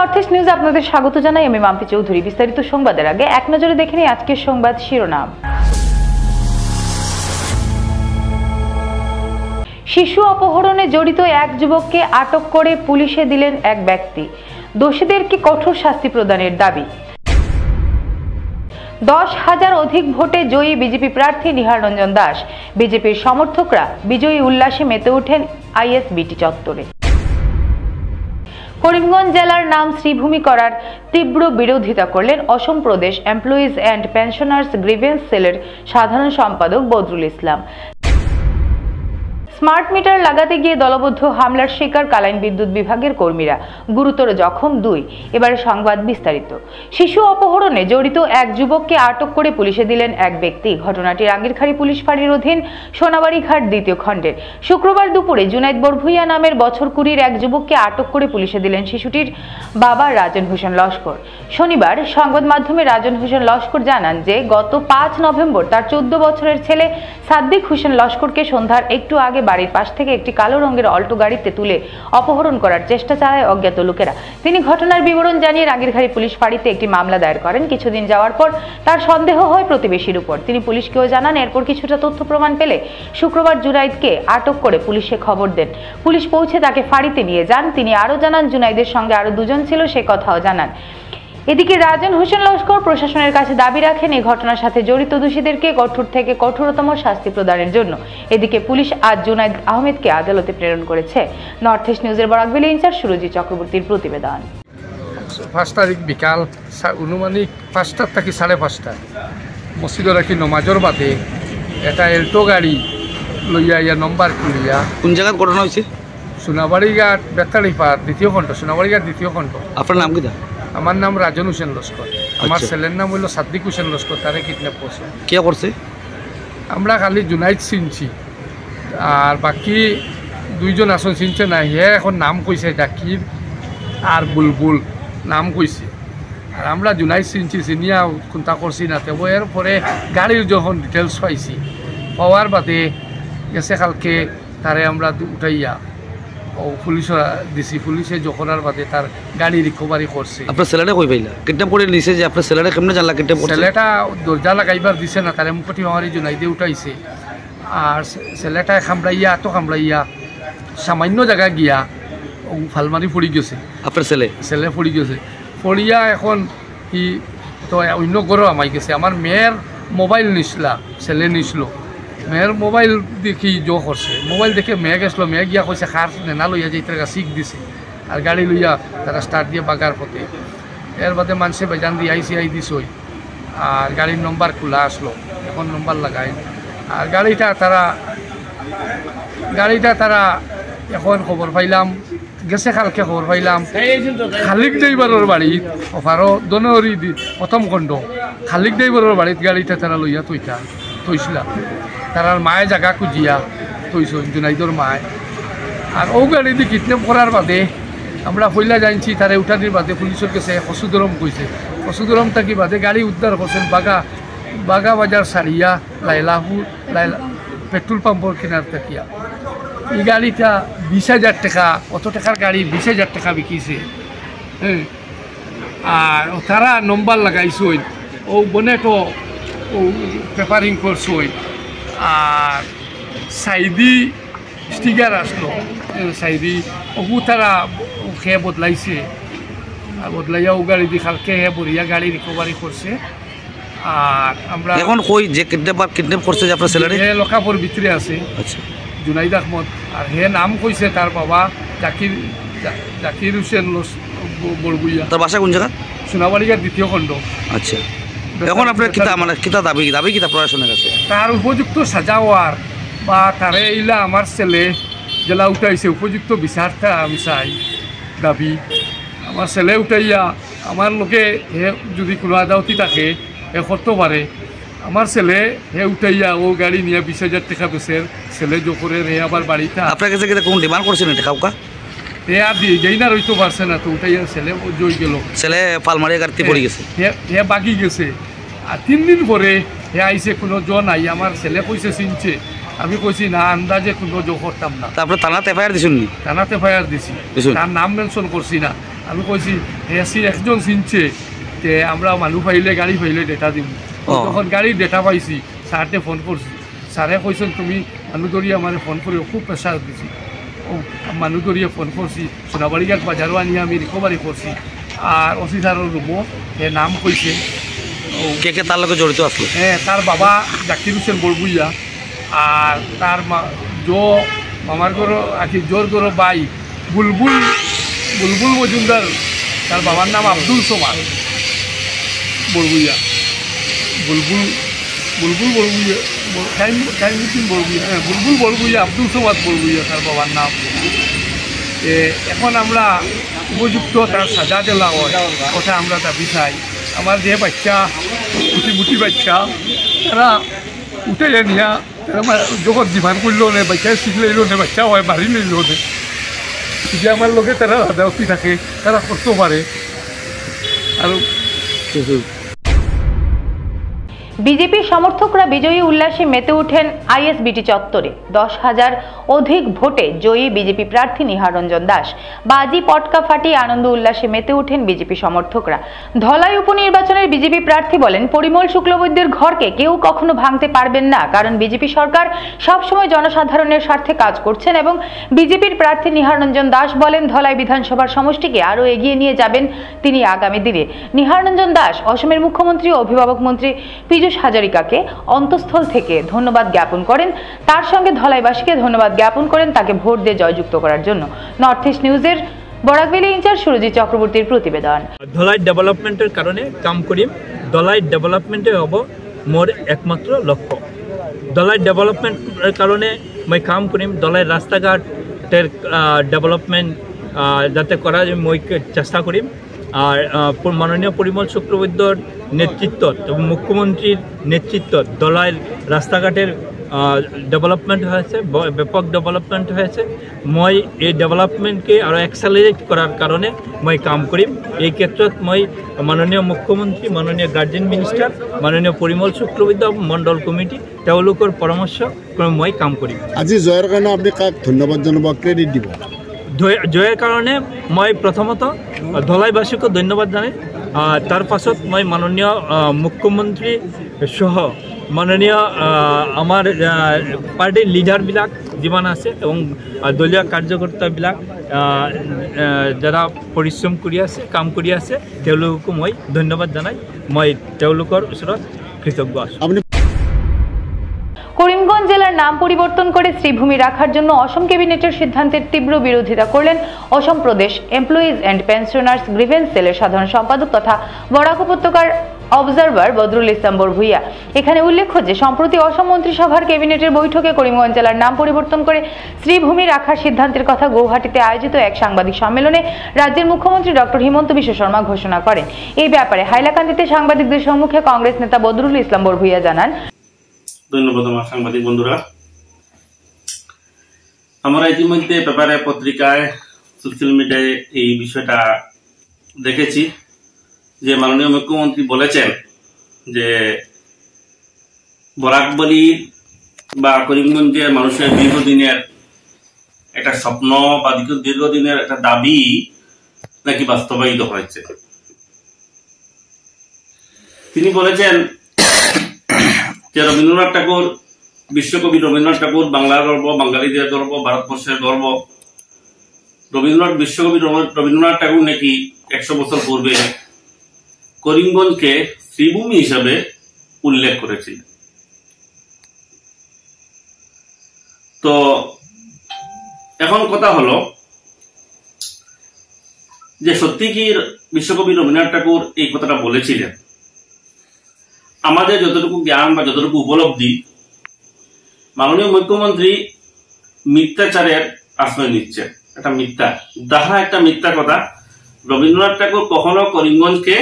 North east news আপনাদের স্বাগত জানাই। আমি মাম্পি চৌধুরী। বিস্তারিত সংবাদের আগে এক নজরে দেখে নিই আজকের সংবাদ শিরোনাম। শিশু অপহরণে জড়িত এক যুবককে আটক করে পুলিশে দিলেন এক ব্যক্তি। দোষীদেরকে কঠোর শাস্তি প্রদানের দাবি। 10,000 অধিক ভোটে জয়ী বিজেপি প্রার্থী নিহার রঞ্জন দাস। বিজেপির সমর্থকরা বিজয়ী উল্লাসে মেতে ওঠেন আইএসবিটি চত্বরে। করিমগঞ্জ জেলার নাম শ্রীভূমি করার তীব্র বিরোধিতা করলেন অসম প্রদেশ এমপ্লয়িজ অ্যান্ড পেনশনার্স গ্রিভেন্স সেলের সাধারণ সম্পাদক বদরুল ইসলাম। স্মার্ট মিটার লাগাতে গিয়ে দলবদ্ধ হামলার শিকার কালাইন বিদ্যুৎ বিভাগের কর্মীরা, গুরুতর জখম 2। এবারে সংবাদ বিস্তারিত। শিশু অপহরণে জড়িত এক যুবককে আটক করে পুলিশে দিলেন এক ব্যক্তি। ঘটনাটি রাঙ্গিরখাড়ি পুলিশ ফাঁড়ির অধীন সোনাবাড়ি ঘাট 2 খণ্ডের। শুক্রবার দুপুরে জুনাইদ বরভুইয়া নামের বছর 20-র এক যুবককে আটক করে পুলিশে দিলেন শিশুটির বাবা রাজন হোসেন লস্কর। শনিবার সংবাদ মাধ্যমে রাজন হোসেন লস্কর জানান যে গত 5 নভেম্বর তার 14 বছরের ছেলে সাদ্দিক হোসেন লস্করকে সন্ধ্যার একটু আগে বাড়ির পাশ থেকে একটি কালো রঙের অল্টো গাড়িতে তুলে অপহরণ করার চেষ্টা চালায় অজ্ঞাত লোকেরা। তিনি ঘটনার বিবরণ জানিয়ে রাঙ্গিরখাড়ি পুলিশ ফাঁড়িতে একটি মামলা দায়ের করেন। কিছুদিন যাওয়ার পর তার সন্দেহ হয় প্রতিবেশীর উপর। তিনি পুলিশকেও জানান। এরপর কিছুটা তথ্য প্রমাণ পেলে শুক্রবার জুনাইদকে আটক করে পুলিশে খবর দেন। পুলিশ পৌঁছে তাকে ফাঁড়িতে নিয়ে যান। তিনি আরও জানান জুনাইদের সঙ্গে আরও 2 জন ছিল, সে কথাও জানান। এদিকে রাজন হোসেন লস্কর প্রশাসনের কাছে দাবি রাখেন এই ঘটনার সাথে জড়িত দোষীদেরকে কঠোর থেকে কঠোরতম শাস্তি প্রদানের জন্য। এদিকে পুলিশ আজ জুনাইদ আহমেদকে আদালতে প্রেরণ করেছে। নর্থ ইস্ট নিউজের বরাকভ্যালি ইনচার্জ সুরজিৎ চক্রবর্তীর প্রতিবেদন। 5 তারিখ বিকাল অনুমানিক 5টা থেকে 5:30 মসজিদে রাখি নমাজর বাদে এটা এল্টো গাড়ি লইয়া ইয়া নম্বর খুলিয়া। কোন জায়গায় ঘটনা হয়েছে? সোনাবাড়ি ঘাট বেতালিপাড় 2 খণ্ড, সোনাবাড়ি ঘাট 2 খণ্ড। আপনার নাম কি? আমার নাম রাজন হোসেন লস্কর। আমার ছেলের নাম হইল সাদ্দিক হোসেন লস্কর। তারে কিডন্যাপ করছে। কে করছে? আমরা খালি জুনাইদ চিনছি, আর বাকি 2 জন আসন চিনছে না। হে এখন নাম কইছে জাকির আর বুলবুল নাম কইছে। আর আমরা জুনাইদ চিনছি, চিনিয়া কোনটা করছি না। তবে এরপরে গাড়ির যখন ডিটেলস পাইছি, পাওয়ার বাদে গেছে কালকে তারে আমরা উঠাইয়া পুলিশে দিছি। পুলিশে যখন বাদে তার গাড়ি রিকভারি করছে। আপনার ছেলেটা কই পাইলা? কিডন্যাপ করে নিছে যে আপনার ছেলেটা কেমনে জানলা কিডন্যাপ করছে? ছেলেটা দরজা লাগাইবার দিছে না, তারে মুখটি আমার জুনাইদে উঠাইছে। আর ছেলেটা কামড়াইয়া কামড়াইয়া সামান্য জায়গায় গিয়া ফালমারি পড়ি গেছে। আপনার ছেলে পড়ি গেছে। পড়িয়া এখন কি তো অন্য ঘরও আমাই গেছে। আমার মেয়ের মোবাইল নিছিলা, ছেলে নিছিল। মেয়ের মোবাইল দেখি জো করছে। মোবাইল দেখে মেয়ে গেছিল। মেয়ে গিয়া কইছে খার নেনা লইয়া যাই তারা শিখ দিছে। আর গাড়ি লইয়া তারা স্টার্ট দিয়ে বাগার পথে। এর বাদে মানুষে বেজান দিয়ে আই দিছই। আর গাড়ির নম্বর খোলা আসলো, এখন নম্বর লাগাই। আর গাড়িটা তারা এখন খবর পাইলাম গেছে। কালকে খবর পাইলাম খালিক ড্রাইভারের বাড়িত অফারও দনহরি 1ম খণ্ড খালিক ড্রাইভারের বাড়িত গাড়িটা তারা লইয়া থইছিলাম। তারার মায়ে জায়গা খুঁজিয়া থইছ, জুনাইদর মায়। আর ও গাড়ি দিয়ে কিডন্যাপ করার বাদে আমরা পয়লা জানছি তারে উঠানির বাদে পুলিশের কাছে হসুদরম কইছে। হসুদরম থাকি বাদে গাড়ি উদ্ধার করছেন বাগা বাজার সারিয়া লাইলা পেট্রোল পাম্পর কেনার থাকিয়া। এই গাড়িটা 20,000 টাকা, অত টাকার গাড়ি 20,000 টাকা বিকিছে। হ্যাঁ, আর তারা নম্বর লাগাইছই, ও বনেটো ও পেপারিং করছই। আর সাইদি স্টিকার আসলো, সাইদি ওগু তারা খেয়ে বদলাইছে। আর বদলাইয়া ও গাড়ি দিয়ে কালকে বড়িয়া গাড়ি রিকভারি করছে। আর আমরা এখন কই যে কিডন্যাপ করছে যে আপনার ছেলেরে? হে লকাপুর ভিতরে আছে। আচ্ছা, জুনাইদ আহমদ। আর হে নাম কইছে তার বাবা জাকির হোসেন বরগুইয়া। তার বাসা কোন জায়গা? সোনাবাড়ি ঘাট 2 খণ্ড। আচ্ছা, এখন আপনার কিতা দাবি কিতা প্রশাসনের কাছে? তার উপযুক্ত সাজা হওয়ার বা তারে এইলা আমার ছেলে জেলা উঠাইছে উপযুক্ত বিচারটা আমি চাই। দাবি আমার ছেলে উঠাইয়া আমার লোকে হে যদি কোনো আদালতি থাকে হে করতে পারে। আমার ছেলে হে উঠাইয়া ও গাড়ি নিয়ে 20,000 টাকা বেচের ছেলে জোকরে হে আবার বাড়িটা। আপনার কাছে কোন ডিমান্ড করছেন টাকা? হে আর যেই না রইতে পারছে না, তো উঠাইয়া ছেলে জয় গেল। ছেলে পালমারি গাড়িতে পড়ে গেছে, হে বাকি গেছে। আর 3 দিন পরে হে আইসে, কোনো জন আই আমার ছেলে কইছে চিনছে। আমি কইছি না, আন্দাজে কোনো জো করতাম না। তারপরে থানাতে এফআইআর দিছেন নি? থানাতে এফআইআর দিছি, তার নাম মেনশন করছি না। আমি কইছি একজন চিনছে যে আমরা মানুষ পাইলে গাড়ি পাইলে ডেটা দিব। তখন গাড়ির ডেটা পাইছি, স্যারকে ফোন করছি, স্যারে কইছেন তুমি মানুষ ধরিয়ে আমার ফোন করে খুব প্রেশার দিছি। ও মানুষ ধরিয়ে ফোন করছি, সোনাবাড়িঘাট বাজারও আনিয়ে আমি রিকভারি করছি। আর ওসি স্যারের রুমও নাম কইছে, কে কে তার লগে জড়িত আসলো? তার বাবা জাকির হোসেন বড়বুইয়া, আর তার মামার ঘর আছি জোর ঘর বাই বুলবুল মজুমদার, তার বাবার নাম আব্দুল সোমার বড়বুইয়া, বুলবুল বড়বুইয়া, বুলবুল বড়বুইয়া, আব্দুল সোমার বড়বুইয়া তার বাবার নাম। এখন আমরা উপযুক্ত তার সাজা দেওয়া হয়, ওটা আমরা দাবি চাই। আমার যে বাচ্চা মুটি বাচ্চা তারা উঠে নিয়া যখন ডিমান্ড করলো নে বাচ্চা শিখলেইল নে বাচ্চা হয় বাড়ি নিল নে, যে আমার লোকে তারা রাজাউতি থাকে তারা করতে পারে। আর বিজেপির সমর্থকরা বিজয়ী উল্লাসে মেতে ওঠেন আইএসবিটি চত্বরে। 10,000 অধিক ভোটে জয়ী বিজেপি প্রার্থী নিহার রঞ্জন দাস। বাজি পটকা ফাটিয়ে আনন্দ উল্লাসে মেতে ওঠেন বিজেপি সমর্থকরা। ধলাই উপনির্বাচনের বিজেপি প্রার্থী বলেন, পরিমল শুক্লবৈদ্যের ঘরকে কেউ কখনো ভাঙতে পারবেন না, কারণ বিজেপি সরকার সবসময় জনসাধারণের স্বার্থে কাজ করছেন। এবং বিজেপির প্রার্থী নিহার রঞ্জন দাস বলেন, ধলাই বিধানসভার সমষ্টিকে আরও এগিয়ে নিয়ে যাবেন তিনি আগামী দিনে। নিহার রঞ্জন দাস অসমের মুখ্যমন্ত্রী ও অভিভাবক মন্ত্রী পীযূষ হাজারিকাকে অন্তঃস্থল থেকে ধন্যবাদ জ্ঞাপন করেন। তার সঙ্গে ধলাইবাসীকে ধন্যবাদ জ্ঞাপন করেন তাকে ভোট দিয়ে জয়যুক্ত করার জন্য। নর্থ ইস্ট নিউজের বরাকভেলি ইনচার্জ সুরজিৎ চক্রবর্তীর প্রতিবেদন। ধলাই ডেভেলপমেন্টের কারণে কাম করিম, ধলাই ডেভেলপমেন্টে হব মোর একমাত্র লক্ষ্য। ধলাই ডেভেলপমেন্টের কারণে মই কাম করিম, ধলাই রাস্তাঘাটের ডেভেলপমেন্ট যাতে করা মই চেষ্টা করিম। আর মাননীয় পরিমল শুক্লবৈদ্যর নেতৃত্ব এবং মুখ্যমন্ত্রীর নেতৃত্ব ধলাইয়ের রাস্তাঘাটের ডেভেলপমেন্ট হয়েছে, ব্যাপক ডেভেলপমেন্ট হয়েছে। মই এই ডেভেলপমেন্টকে আরও এক্সেলারেট করার কারণে মই কাম করিম। এই ক্ষেত্ৰত মই মাননীয় মুখ্যমন্ত্রী, মাননীয় গার্জেন মিনিষ্টার, মাননীয় পরিমল শুক্লবৈদ্য মণ্ডল কমিটি তেওঁলোকৰ পৰামৰ্শ ক্ৰমে মই কাম কৰিম। আজি জয়ের কারণে আপনি কাক ধন্যবাদ জানাব, ক্রেডিট দিব? জয়ের কারণে মই প্রথমত ধলাইবাসীকে ধন্যবাদ জানাই। তার পাছত মই মাননীয় মুখ্যমন্ত্রী সহ মাননীয় আমার পার্টির লিডারবিলাক যিমান আছে এবং দলীয় কার্যকর্তাবিলাক যারা পরিশ্রম কৰি আছে, কাম কৰি আছে, তেওঁলোককো মই ধন্যবাদ জানাই। মই তেওঁলোকৰ ওচৰত কৃতজ্ঞ আছো। করিমগঞ্জ জেলার নাম পরিবর্তন করে শ্রীভূমি রাখার জন্য অসম ক্যাবিনেটের সিদ্ধান্তের তীব্র বিরোধিতা করলেন অসম প্রদেশ এমপ্লয়িজ অ্যান্ড পেনশনার্স গ্রিভেন্স সেলের সাধারণ সম্পাদক তথা বরাক উপত্যকার অবজারভার বদরুল ইসলাম বড়ভুইয়া। এখানে উল্লেখ্য যে সম্প্রতি অসম মন্ত্রিসভার ক্যাবিনেটের বৈঠকে করিমগঞ্জ জেলার নাম পরিবর্তন করে শ্রীভূমি রাখার সিদ্ধান্তের কথা গৌহাটিতে আয়োজিত এক সাংবাদিক সম্মেলনে রাজ্যের মুখ্যমন্ত্রী ডক্টর হিমন্ত বিশ্ব শর্মা ঘোষণা করেন। এই ব্যাপারে হাইলাকান্দিতে সাংবাদিকদের সম্মুখে কংগ্রেস নেতা বদরুল ইসলাম বড়ভুইয়া জানান, ধন্যবাদ আমার সাংবাদিক বন্ধুরা। আমরা ইতিমধ্যে পেপারে, পত্রিকায়, সোশ্যাল মিডিয়ায় এই বিষয়টা দেখেছি যে মাননীয় মুখ্যমন্ত্রী বলেছেন যে বরাকভেলি বা করিমগঞ্জের মানুষের দীর্ঘদিনের একটা স্বপ্ন বা দীর্ঘদিনের একটা দাবি নাকি বাস্তবায়িত হয়েছে। তিনি বলেছেন যে রবীন্দ্রনাথ ঠাকুর, বিশ্বকবি রবীন্দ্রনাথ ঠাকুর বাংলার গর্ব, বাঙালিদের গর্ব, ভারতবর্ষের গর্ব। বিশ্বকবি রবীন্দ্রনাথ ঠাকুর নাকি 100 বছর পূর্বে করিমগঞ্জকে শ্রীভূমি হিসাবে উল্লেখ করেছিলেন। তো এখন কথা হলো যে সত্যি কি বিশ্বকবি রবীন্দ্রনাথ ঠাকুর এই কথাটা বলেছিলেন? আমাদের যতটুকু জ্ঞান বা যতটুকু উপলব্ধি, মাননীয় মুখ্যমন্ত্রী মিথ্যাচারের আশ্রয় নিচ্ছে। একটা মিথ্যা, দাহা একটা মিথ্যা কথা। রবীন্দ্রনাথ ঠাকুর কখনো করিমগঞ্জকে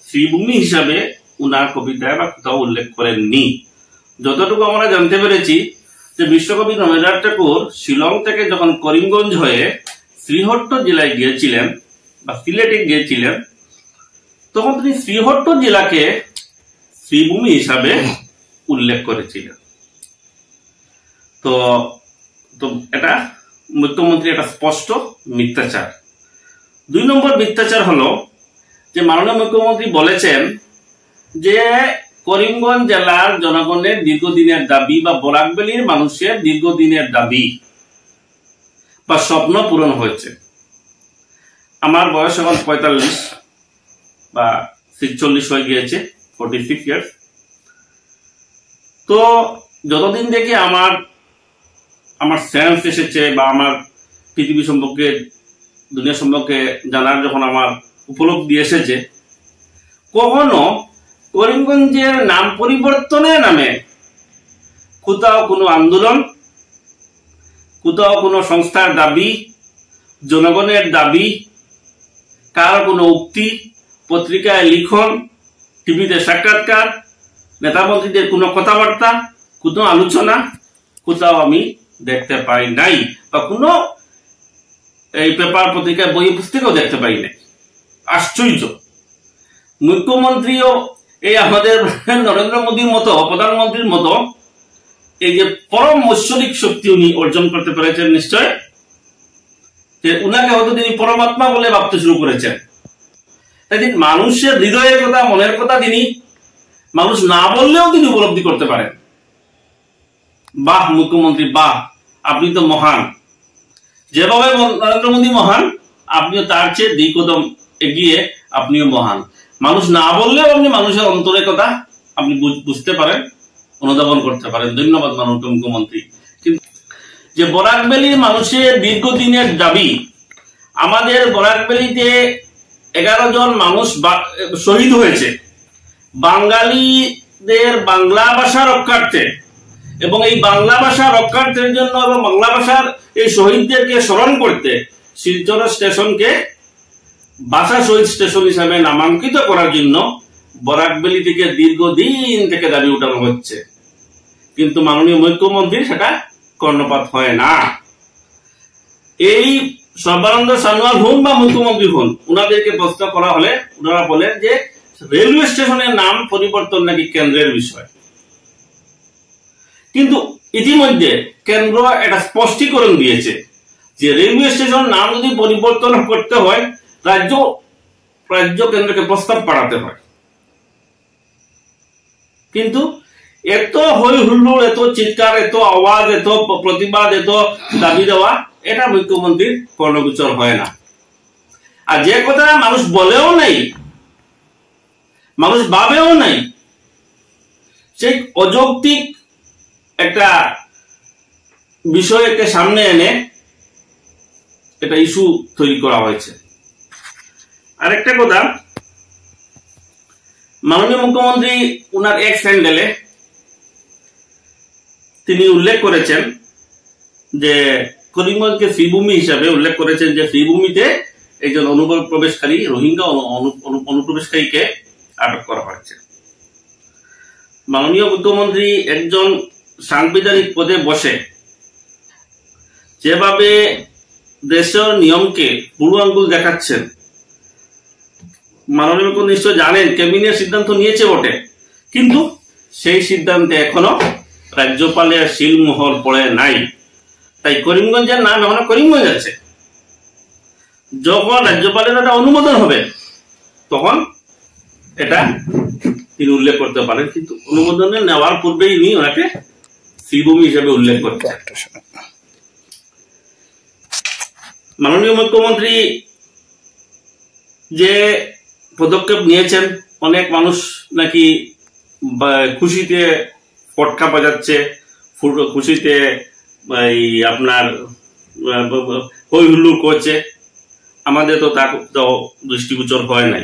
শ্রীভূমি হিসাবে উনার কবিতায় বা কোথাও উল্লেখ করেননি। যতটুকু আমরা জানতে পেরেছি যে বিশ্বকবি রবীন্দ্রনাথ ঠাকুর শিলং থেকে যখন করিমগঞ্জ হয়ে শ্রীহট্ট জেলায় গিয়েছিলেন বা সিলেটে গিয়েছিলেন, তখন তিনি শ্রীহট্ট জেলাকে শ্রীভূমি হিসাবে উল্লেখ করেছিলেন। তো এটা মুখ্যমন্ত্রী একটা স্পষ্ট মিথ্যাচার। 2 নম্বর মিথ্যাচার হলো যে মাননীয় মুখ্যমন্ত্রী বলেছেন যে করিমগঞ্জ জেলার জনগণের দীর্ঘদিনের দাবি বা বরাকভ্যালির মানুষের দীর্ঘদিনের দাবি বা স্বপ্ন পূরণ হয়েছে। আমার বয়স এখন 45 বা 46 হয়ে গিয়েছে, 46 ইয়ার্স। তো যতদিন থেকে আমার সেন্স এসেছে বা আমার পৃথিবী সম্পর্কে, দুনিয়া সম্পর্কে জানার যখন আমার উপলব্ধি এসেছে, কখনো করিমগঞ্জের নাম পরিবর্তনের নামে কোথাও কোনো আন্দোলন, কোথাও কোনো সংস্থার দাবি, জনগণের দাবি, কার কোনো উক্তি, পত্রিকায় লিখন, টিভিতে সাক্ষাৎকার, নেতা মন্ত্রীদের কোনো কথাবার্তা, কোনো আলোচনা কোথাও আমি দেখতে পাই নাই, বা কোনো এই পেপার পত্রিকায় বই পুস্তকেও দেখতে পাই নাই। আশ্চর্য। মুখ্যমন্ত্রীও এই আমাদের নরেন্দ্র মোদীর মতো, প্রধানমন্ত্রীর মতো এই যে পরম ঐশ্বরিক শক্তি উনি অর্জন করতে পেরেছেন, নিশ্চয় যে উনাকে হয়তো তিনি পরমাত্মা বলে ভাবতে শুরু করেছেন। তাই মানুষের হৃদয়ের কথা, মনের কথা তিনি মানুষ না বললেও তিনি উপলব্ধি করতে পারেন। বাহ মুখ্যমন্ত্রী, বাহ, আপনি তো মহান। যেভাবে নরেন্দ্র মোদী মহান, আপনিও তার চেয়ে 2 কদম এগিয়ে আপনিও মহান। মানুষ না বললেও আপনি মানুষের অন্তরের কথা আপনি বুঝতে পারেন, অনুধাবন করতে পারেন। ধন্যবাদ মাননীয় মুখ্যমন্ত্রী। কিন্তু যে বরাকভ্যালির মানুষের দীর্ঘদিনের দাবি, আমাদের বরাকভ্যালিতে 11 জন মানুষ শহীদ হয়েছে বাঙালিদের বাংলা ভাষা রক্ষার্থে, এবং এই বাংলা ভাষা রক্ষার্থের জন্য এবং বাংলা ভাষার এই শহীদদেরকে স্মরণ করতে শিলচর স্টেশনকে ভাষা শহীদ স্টেশন হিসাবে নামাঙ্কিত করার জন্য বরাকভ্যালি থেকে দীর্ঘদিন থেকে দাবি উঠানো হচ্ছে, কিন্তু মাননীয় মুখ্যমন্ত্রী সেটা কর্ণপাত হয় না। এই সর্বানন্দ সোনোয়াল হন বা মুখ্যমন্ত্রী হন, উনাদেরকে প্রশ্ন করা হলে উনারা বলেন যে রেলওয়ে স্টেশনের নাম পরিবর্তন নাকি কেন্দ্রের বিষয়। কিন্তু ইতিমধ্যে কেন্দ্র একটা স্পষ্টীকরণ দিয়েছে যে রেলওয়ে স্টেশন নাম যদি পরিবর্তন করতে হয়, রাজ্য কেন্দ্রকে প্রস্তাব পাঠাতে হয়। কিন্তু এত হই হুল্লোড়, এত চিৎকার, এত আওয়াজ, এত প্রতিবাদ, এত দাবি দেওয়া, এটা মুখ্যমন্ত্রীর কর্ণগোচর হয় না। আর যে কথা মানুষ বলেও নাই, মানুষ ভাবেও নাই, সেই অযৌক্তিক একটা বিষয়কে সামনে এনে এটা ইস্যু তৈরি করা হয়েছে। আরেকটা কথা, মাননীয় মুখ্যমন্ত্রী উনার এক্স হ্যান্ডেলে তিনি উল্লেখ করেছেন যে করিমগঞ্জকে শ্রীভূমি হিসাবে উল্লেখ করেছেন, যে শ্রীভূমিতে একজন অনুপ্রবেশকারী, রোহিঙ্গা অনুপ্রবেশকারীকে আটক করা হয়েছে। মাননীয় মুখ্যমন্ত্রী একজন সাংবিধানিক পদে বসে যেভাবে দেশের নিয়মকে বুড়ো আঙ্গুল দেখাচ্ছেন, মাননীয় মুখ্যমন্ত্রী নিশ্চয় জানেন ক্যাবিনেট সিদ্ধান্ত নিয়েছে বটে, কিন্তু সেই সিদ্ধান্তে এখনো রাজ্যপালের সিলমোহর পড়ে নাই। তাই করিমগঞ্জের নাম এখনো করিমগঞ্জ আছে। যখন রাজ্যপালের একটা অনুমোদন হবে তখন এটা তিনি উল্লেখ করতে পারেন, কিন্তু অনুমোদনে নেওয়ার পূর্বেই নি ওনাকে শ্রীভূমি হিসেবে উল্লেখ করতে। মাননীয় মুখ্যমন্ত্রী যে পদক্ষেপ নিয়েছেন, অনেক মানুষ নাকি খুশিতে পটকা বাজাচ্ছে, খুশিতে আপনার হই হুল্লোড় করছে, আমাদের তো তা দৃষ্টিগোচর হয় নাই।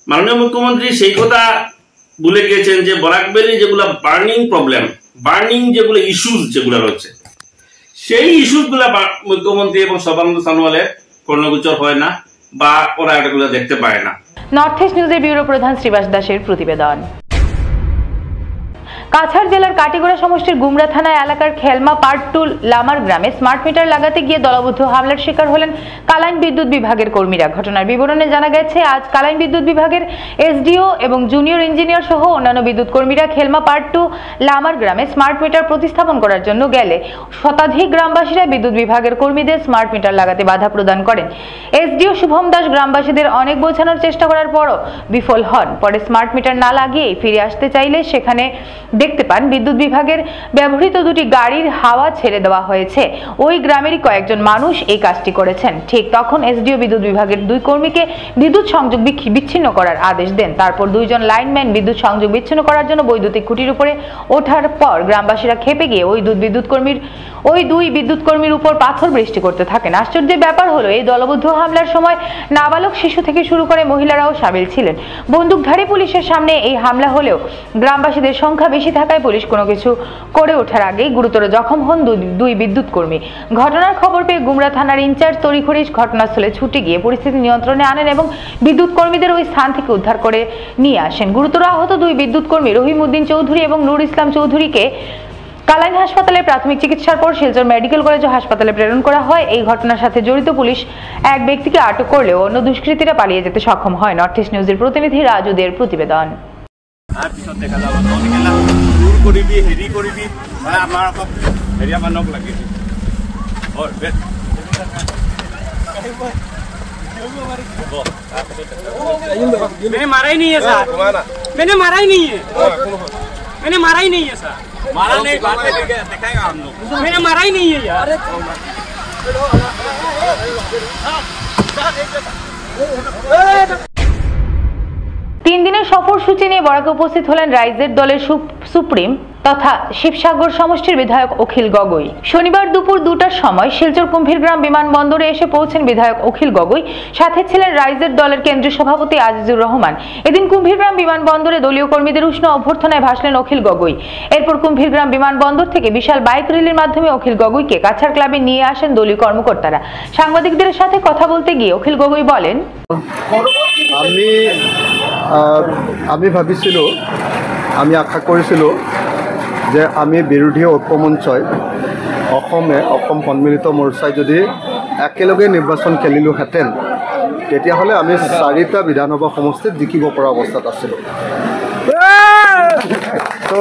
মাননীয় মুখ্যমন্ত্রী সেই কথা ভুলে গিয়েছেন যে বরাকভ্যালি যেগুলো বার্নিং প্রবলেম, বার্নিং যেগুলো ইস্যুস যেগুলো রয়েছে, সেই ইস্যুস গুলা মুখ্যমন্ত্রী এবং সর্বানন্দ সোনোয়ালের কর্ণগোচর হয় না, বা ওরা এগুলো দেখতে পায় না। নর্থ ইস্ট নিউজের ব্যুরো প্রধান শ্রীবাস দাসের প্রতিবেদন। কাছাড় জেলার কাটিগড়া সমষ্টির গুমরা থানা এলাকার খেলমা পার্ট 2 লামার গ্রামে স্মার্ট মিটার লাগাতে গিয়ে দলবদ্ধ হামলার শিকার হলেন কালাইন বিদ্যুৎ বিভাগের কর্মীরা। ঘটনার বিবরণে জানা গেছে, আজ কালাইন বিদ্যুৎ বিভাগের এসডিও এবং জুনিয়র ইঞ্জিনিয়ার সহ অন্যান্য বিদ্যুৎ কর্মীরা খেলমা পার্ট 2 লামার গ্রামে স্মার্ট মিটার প্রতিস্থাপন করার জন্য গেলে শতাধিক গ্রামবাসীরা বিদ্যুৎ বিভাগের কর্মীদের স্মার্ট মিটার লাগাতে বাধা প্রদান করেন। এসডিও শুভম দাস গ্রামবাসীদের অনেক বোঝানোর চেষ্টা করার পরও বিফল হন। পরে স্মার্ট মিটার না লাগিয়ে ফিরে আসতে চাইলে সেখানে দেখতে পান বিদ্যুৎ বিভাগের ব্যবহৃত দুটি গাড়ির হাওয়া ছেড়ে দেওয়া হয়েছে। ওই গ্রামেরই কয়েকজন মানুষ এই কাজটি করেছেন। ঠিক তখন এসডিও বিদ্যুৎ বিভাগের দুই কর্মীকে বিদ্যুৎ সংযোগ বিচ্ছিন্ন করার আদেশ দেন। তারপর দুইজন লাইনম্যান বিদ্যুৎ সংযোগ বিচ্ছিন্ন করার জন্য বৈদ্যুতিক খুঁটির উপরে ওঠার পর গ্রামবাসীরা খেপে গিয়ে ওই দুই বিদ্যুৎ কর্মীর উপর পাথর বৃষ্টি করতে থাকেন। আশ্চর্যের ব্যাপার হলো, এই দলবদ্ধ হামলার সময় নাবালক শিশু থেকে শুরু করে মহিলারাও সামিল ছিলেন। বন্দুকধারী পুলিশের সামনে এই হামলা হলেও গ্রামবাসীদের সংখ্যা বেশি থাকায় পুলিশ কোনো কিছু করে ওঠার আগেই গুরুতর জখম হন দুই বিদ্যুৎ কর্মী। ঘটনার খবর পেয়ে গুমরা থানার ইনচার্জ তড়িঘড়ি ঘটনাস্থলে ছুটে গিয়ে পরিস্থিতি নিয়ন্ত্রণে আনেন এবং বিদ্যুৎ কর্মীদের ওই স্থান থেকে উদ্ধার করে নিয়ে আসেন। গুরুতর আহত দুই বিদ্যুৎ কর্মী রহিমউদ্দিন চৌধুরী এবং নূর ইসলাম চৌধুরীকে কালাইন হাসপাতালে প্রাথমিক চিকিৎসার পর শিলচর মেডিকেল কলেজ ও হাসপাতালে প্রেরণ করা হয়। এই ঘটনার সাথে জড়িত পুলিশ এক ব্যক্তিকে আটক করলেও অন্য দুষ্কৃতীরা পালিয়ে যেতে সক্ষম হয়। নর্থ ইস্ট নিউজের প্রতিনিধি রাজুদের প্রতিবেদন। मैंने मारा ही नहीं है सर, मैंने मारा ही नहीं है, मैंने मारा ही नहीं है सर, मारा नहीं, बाद में दिखाएगा हम लोग, मैंने मारा ही नहीं है यार। 3 দিনের সফরসূচি নিয়ে বরাকে উপস্থিত হলেন রাইজের দলের সুপ্রিম তথা শিবসাগর সমষ্টির বিধায়ক অখিল গগৈ। শনিবার দুপুর 2টার সময় শিলচর কুম্ভীরগ্রাম বিমানবন্দরে এসে পৌঁছেন বিধায়ক অখিল গগৈ। সাথে ছিলেন রাইজের দলের কেন্দ্রীয় সভাপতি আজিজুর রহমান। এদিন কুম্ভীরগ্রাম বিমানবন্দরে দলীয় কর্মীদের উষ্ণ অভ্যর্থনায় ভাসলেন অখিল গগৈ। এরপর কুম্ভীরগ্রাম বিমানবন্দর থেকে বিশাল বাইক র্যালির মাধ্যমে অখিল গগৈকে কাছাড় ক্লাবে নিয়ে আসেন দলীয় কর্মকর্তারা। সাংবাদিকদের সাথে কথা বলতে গিয়ে অখিল গগৈ বলেন, আমি ভাবিছিলোঁ, আমি আশা কৰিছিলোঁ যে আমি বিৰোধী ঐক্যমঞ্চই অসম সন্মিলিত মৰ্চাই যদি একেলগে নিৰ্বাচন খেলিলোহেঁতেন তেতিয়াহ'লে আমি 4টা বিধানসভা সমষ্টিত জিকিব পৰা অৱস্থাত আছিলোঁ। তো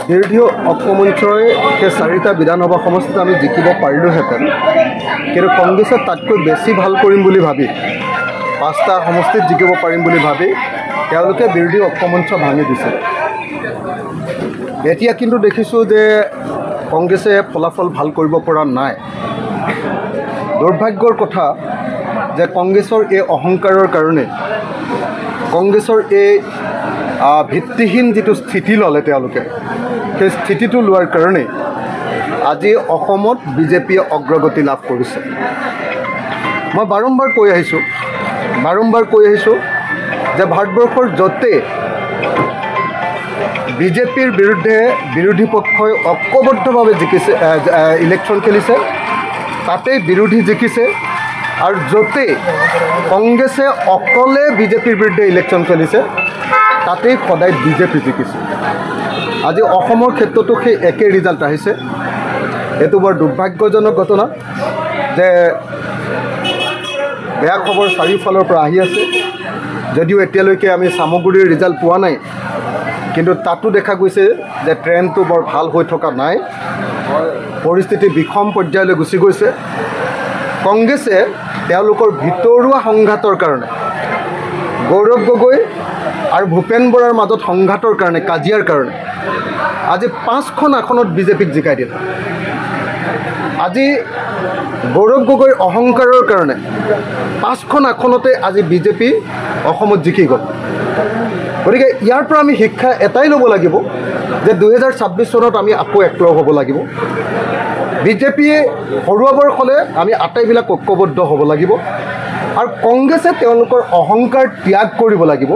বিৰোধী ঐক্যমঞ্চই সেই 4টা বিধানসভা সমষ্টিত আমি জিকিব পাৰিলোহেঁতেন, কিন্তু কংগ্ৰেছে তাতকৈ বেছি ভাল কৰিম বুলি ভাবি 5টা সমষ্টিত জিকিব পাৰিম বুলি ভাবি তেওঁলোকে বিৰোধী ঐক্যমঞ্চ ভাঙি দিছে। এতিয়া কিন্তু দেখিছোঁ যে কংগ্ৰেছে ফলাফল ভাল কৰিব পৰা নাই। দুৰ্ভাগ্যৰ কথা যে কংগ্ৰেছৰ এই অহংকাৰৰ কাৰণে, কংগ্ৰেছৰ এই ভিত্তিহীন যিটো স্থিতি ল'লে তেওঁলোকে, সেই স্থিতিটো লোৱাৰ কাৰণে আজি অসমত বিজেপিয়ে অগ্ৰগতি লাভ কৰিছে। মই বাৰম্বাৰ কৈ আহিছোঁ যে ভাৰতবৰ্ষৰ য'তে বিজেপিৰ বিৰুদ্ধে বিৰোধী পক্ষই ঐক্যবদ্ধভাৱে জিকিছে, ইলেকশ্যন খেলিছে, তাতেই বিৰোধী জিকিছে, আৰু য'তে কংগ্ৰেছে অকলে বিজেপিৰ বিৰুদ্ধে ইলেকশ্যন খেলিছে তাতেই সদায় বিজেপি জিকিছে। আজি অসমৰ ক্ষেত্ৰতো সেই একে ৰিজাল্ট আহিছে। এইটো বৰ দুৰ্ভাগ্যজনক ঘটনা যে বেয়া খবৰ চাৰিওফালৰ পৰা আহি আছে। যদিও এতিয়ালৈকে আমি চামগুৰিৰ ৰিজাল্ট পোৱা নাই, কিন্তু তাতো দেখা গৈছে যে ট্ৰেণ্ডটো বৰ ভাল হৈ থকা নাই, পৰিস্থিতি বিষম পৰ্যায়লৈ গুচি গৈছে। কংগ্ৰেছে তেওঁলোকৰ ভিতৰুৱা সংঘাতৰ কাৰণে, গৌৰৱ গগৈ আৰু ভূপেন বৰাৰ মাজত সংঘাতৰ কাৰণে, কাজিয়াৰ কাৰণে আজি 5খন আসনত বিজেপিক জিকাই দিলে। আজি গৌৰৱ গগৈৰ অহংকাৰৰ কাৰণে 5খন আসনতে আজি বিজেপি অসমত জিকি গ'ল। গতিকে ইয়াৰ পৰা আমি শিক্ষা এটাই ল'ব লাগিব যে 2026 চনত আমি আকৌ একলগ হ'ব লাগিব। বিজেপিয়ে হৰুৱাবৰ হ'লে আমি আটাইবিলাক ঐক্যবদ্ধ হ'ব লাগিব, আৰু কংগ্ৰেছে তেওঁলোকৰ অহংকাৰ ত্যাগ কৰিব লাগিব।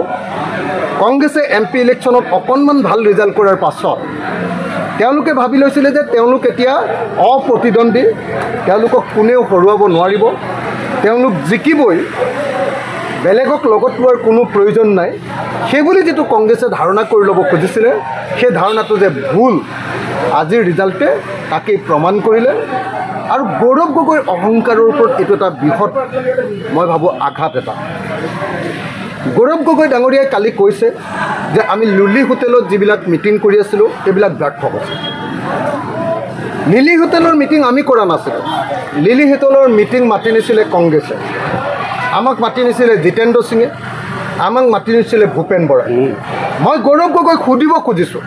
কংগ্ৰেছে MP ইলেকশ্যনত অকণমান ভাল ৰিজাল্ট কৰাৰ পাছত তেওঁলোকে ভাবি লৈছিলে যে তেওঁলোক এতিয়া অপ্ৰতিদ্বন্দ্বী, তেওঁলোকক কোনেও হৰুৱাব নোৱাৰিব, তেওঁলোক জিকিবই। বেলেগক লগত লোৱাৰ কোনো প্ৰয়োজন নাই সেইবুলি যেটো কংগ্ৰেছে ধাৰণা কৰি ল'ব খুজিছিলে সেই ধাৰণাটো যে ভুল আজিৰ ৰিজাল্টে তাকেই প্ৰমাণ কৰিলে আৰু গৌৰৱ গগৈৰ অহংকাৰৰ ওপৰত এইটো এটা বৃহৎ মই ভাবোঁ আঘাত এটা গৌৰৱ গগৈ ডাঙৰীয়াই কালি কৈছে যে আমি লুলি হোটেলত যিবিলাক মিটিং কৰি আছিলোঁ এইবিলাক ব্যৰ্থ হৈছে লিলি হোটেলৰ মিটিং আমি কৰা নাছিলোঁ লিলি হোটেলৰ মিটিং মাতি নিছিলে কংগ্ৰেছে আমাক মাতি নিছিলে জিতেন্দ্ৰ সিঙে আমাক মাতি নিছিলে ভূপেন বৰাই মই গৌৰৱ গগৈক সুধিব খুজিছোঁ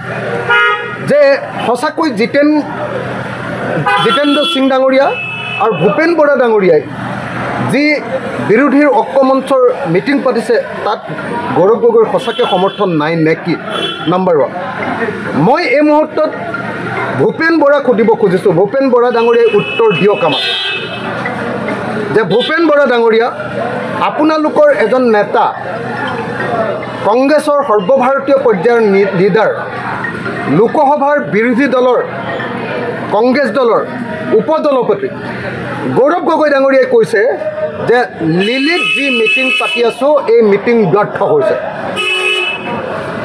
যে সঁচাকৈ জিতেন্দ্ৰ সিং ডাঙৰীয়া আৰু ভূপেন বৰা ডাঙৰীয়াই যি বিৰোধীৰ ঐক্যমঞ্চৰ মিটিং পাতিছে তাত গৌৰৱ গগৈৰ সঁচাকৈ সমৰ্থন নাই নেকি নাম্বাৰ 1 মই এই মুহূৰ্তত ভূপেন বৰাক সুধিব খুজিছোঁ ভূপেন বৰা ডাঙৰীয়াই উত্তৰ দিয়ক আমাক যে ভূপেন বৰা ডাঙৰীয়া আপোনালোকৰ এজন নেতা কংগ্ৰেছৰ সৰ্বভাৰতীয় পৰ্যায়ৰ লিডাৰ লোকসভাৰ বিৰোধী দলৰ কংগ্ৰেছ দলৰ উপদলপতি গৌৰৱ গগৈ ডাঙৰীয়াই কৈছে যে লিলিত যি মিটিং পাতি আছোঁ এই মিটিং ব্যৰ্থ হৈছে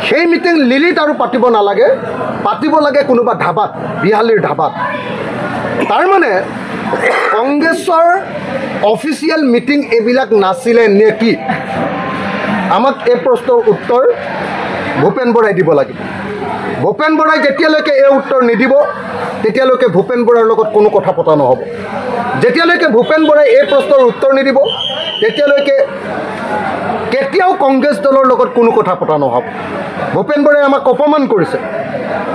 সেই মিটিং লিলিত আৰু পাতিব নালাগে পাতিব লাগে কোনোবা ধাবাত বিহালীৰ ধাবাত তাৰমানে কংগ্ৰেছৰ অফিচিয়েল মিটিং এইবিলাক নাছিলে নেকি আমাক এই প্ৰশ্নৰ উত্তৰ ভূপেন বৰাই দিব লাগিব ভূপেন বৰাই যেতিয়ালৈকে এই উত্তৰ নিদিব তেতিয়ালৈকে ভূপেন বৰাৰ লগত কোনো কথা পতা নহ'ব যেতিয়ালৈকে ভূপেন বৰাই এই প্ৰশ্নৰ উত্তৰ নিদিব তেতিয়ালৈকে কেতিয়াও কংগ্ৰেছ দলৰ লগত কোনো কথা পতা নহ'ব ভূপেন বৰাই আমাক অপমান কৰিছে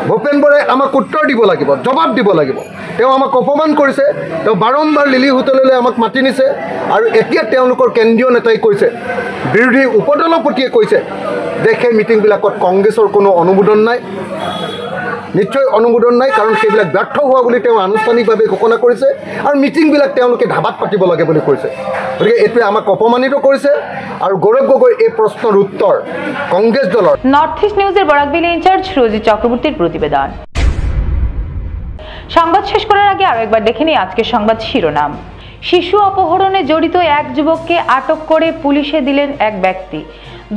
ভূপেন বৰাই আমাক উত্তৰ দিব লাগিব জবাব দিব লাগিব তেওঁ আমাক অপমান কৰিছে তেওঁ বাৰম্বাৰ লিলি হোটেললৈ আমাক মাতি নিছে আৰু এতিয়া তেওঁলোকৰ কেন্দ্ৰীয় নেতাই কৈছে বিৰোধী উপদলপতিয়ে কৈছে যে সেই মিটিংবিলাকত কংগ্ৰেছৰ কোনো অনুমোদন নাই নিশ্চয় অনুমোদন নাই কাৰণ সেইবিলাক ব্যৰ্থ হোৱা বুলি তেওঁ আনুষ্ঠানিকভাৱে ঘোষণা কৰিছে আৰু মিটিংবিলাক তেওঁলোকে ধাবাত পাতিব লাগে বুলি কৈছে গতিকে এইটোৱে আমাক অপমানিত কৰিছে আৰু গৌৰৱ গগৈ এই প্ৰশ্নৰ উত্তৰ কংগ্ৰেছ দলৰ নর্থ ইস্ট নিউজের বরাকবিল ইনচার্জ সুরজিৎ চক্রবর্তীর প্রতিবেদন সংবাদ শেষ করার আগে আরো একবার দেখে নিই আজকের সংবাদ শিরোনাম শিশু অপহরণে জড়িত এক যুবককে আটক করে পুলিশে দিলেন এক ব্যক্তি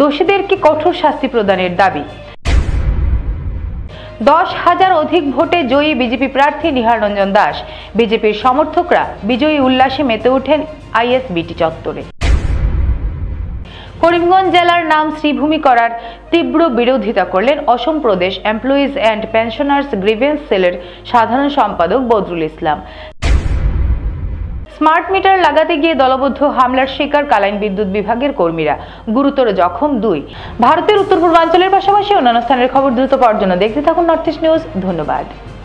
দোষীদেরকে কঠোর শাস্তি প্রদানের দাবি 10,000 অধিক ভোটে জয়ী বিজেপি প্রার্থী নিহার রঞ্জন দাস বিজেপির সমর্থকরা বিজয়ী উল্লাসে মেতে ওঠেন আইএসবিটি চত্বরে করিমগঞ্জ জেলার নাম শ্রীভূমি করার তীব্র বিরোধিতা করলেন অসম প্রদেশ এমপ্লয়িজ অ্যান্ড পেনশনার্স গ্রিভেন্স সেলের সাধারণ সম্পাদক বদরুল ইসলাম স্মার্ট মিটার লাগাতে গিয়ে দলবদ্ধ হামলার শিকার কালাইন বিদ্যুৎ বিভাগের কর্মীরা গুরুতর জখম 2 ভারতের উত্তর পূর্বাঞ্চলের পাশাপাশি অন্যান্য স্থানের খবর দ্রুত পাওয়ার জন্য দেখতে থাকুন নর্থ ইস্ট নিউজ ধন্যবাদ।